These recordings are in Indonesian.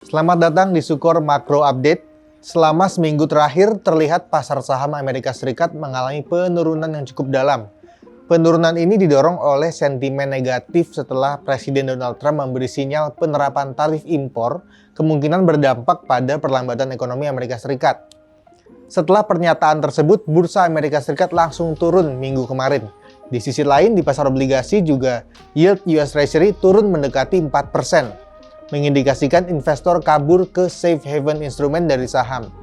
Selamat datang di Sukor Makro Update. Selama seminggu terakhir, terlihat pasar saham Amerika Serikat mengalami penurunan yang cukup dalam. Penurunan ini didorong oleh sentimen negatif setelah Presiden Donald Trump memberi sinyal penerapan tarif impor kemungkinan berdampak pada perlambatan ekonomi Amerika Serikat. Setelah pernyataan tersebut, bursa Amerika Serikat langsung turun minggu kemarin. Di sisi lain, di pasar obligasi juga yield US Treasury turun mendekati 4%. Mengindikasikan investor kabur ke safe haven instrumen dari saham.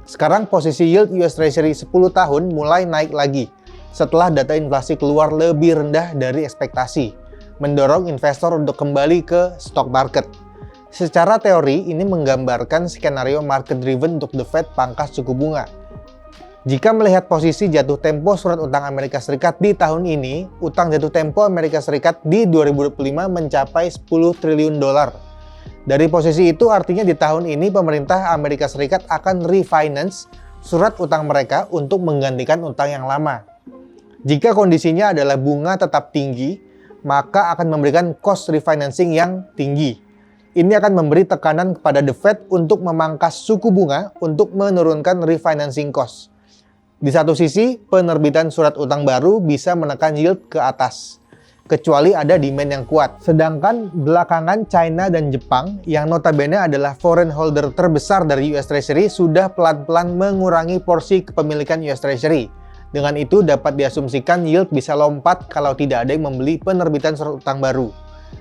Sekarang posisi yield US Treasury 10 tahun mulai naik lagi setelah data inflasi keluar lebih rendah dari ekspektasi, mendorong investor untuk kembali ke stock market. Secara teori, ini menggambarkan skenario market driven untuk The Fed pangkas suku bunga. Jika melihat posisi jatuh tempo surat utang Amerika Serikat di tahun ini, utang jatuh tempo Amerika Serikat di 2025 mencapai 10 triliun dolar. Dari posisi itu artinya di tahun ini pemerintah Amerika Serikat akan refinance surat utang mereka untuk menggantikan utang yang lama. Jika kondisinya adalah bunga tetap tinggi, maka akan memberikan cost refinancing yang tinggi. Ini akan memberi tekanan kepada The Fed untuk memangkas suku bunga untuk menurunkan refinancing cost. Di satu sisi, penerbitan surat utang baru bisa menekan yield ke atas, kecuali ada demand yang kuat. Sedangkan belakangan China dan Jepang, yang notabene adalah foreign holder terbesar dari US Treasury, sudah pelan-pelan mengurangi porsi kepemilikan US Treasury. Dengan itu dapat diasumsikan yield bisa lompat kalau tidak ada yang membeli penerbitan surat utang baru.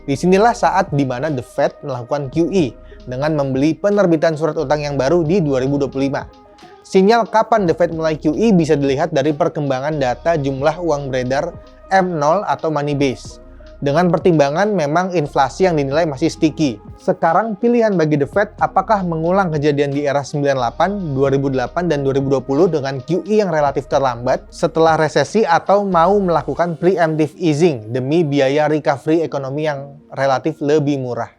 Disinilah saat di mana The Fed melakukan QE dengan membeli penerbitan surat utang yang baru di 2025. Sinyal kapan The Fed mulai QE bisa dilihat dari perkembangan data jumlah uang beredar M0 atau money base. Dengan pertimbangan memang inflasi yang dinilai masih sticky. Sekarang pilihan bagi The Fed apakah mengulang kejadian di era 98, 2008, dan 2020 dengan QE yang relatif terlambat setelah resesi atau mau melakukan preemptive easing demi biaya recovery ekonomi yang relatif lebih murah.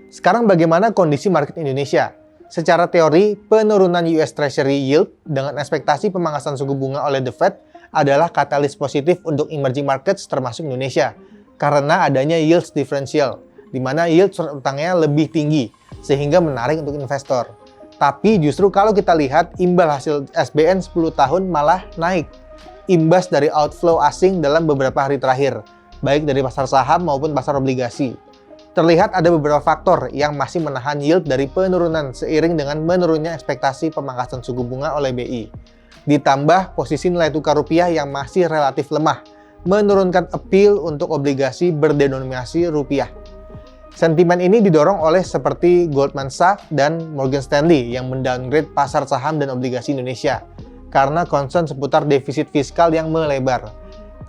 Sekarang bagaimana kondisi market Indonesia? Secara teori, penurunan US Treasury yield dengan ekspektasi pemangkasan suku bunga oleh The Fed adalah katalis positif untuk emerging markets termasuk Indonesia karena adanya yield differential, di mana yield surat utangnya lebih tinggi sehingga menarik untuk investor. Tapi justru kalau kita lihat imbal hasil SBN 10 tahun malah naik, imbas dari outflow asing dalam beberapa hari terakhir, baik dari pasar saham maupun pasar obligasi. Terlihat ada beberapa faktor yang masih menahan yield dari penurunan seiring dengan menurunnya ekspektasi pemangkasan suku bunga oleh BI. Ditambah posisi nilai tukar rupiah yang masih relatif lemah, menurunkan appeal untuk obligasi berdenominasi rupiah. Sentimen ini didorong oleh seperti Goldman Sachs dan Morgan Stanley yang mendowngrade pasar saham dan obligasi Indonesia karena concern seputar defisit fiskal yang melebar.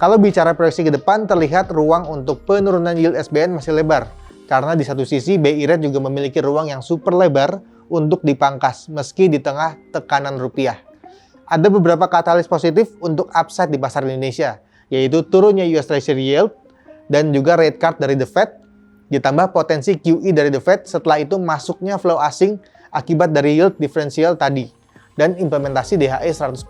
Kalau bicara proyeksi ke depan, terlihat ruang untuk penurunan yield SBN masih lebar, karena di satu sisi BI Rate juga memiliki ruang yang super lebar untuk dipangkas meski di tengah tekanan rupiah. Ada beberapa katalis positif untuk upside di pasar Indonesia, yaitu turunnya US Treasury yield dan juga rate cut dari The Fed, ditambah potensi QE dari The Fed setelah itu masuknya flow asing akibat dari yield differential tadi, dan implementasi DHE 100%.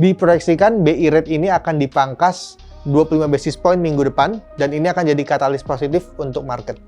Diproyeksikan BI Rate ini akan dipangkas 25 basis point minggu depan, dan ini akan jadi katalis positif untuk market.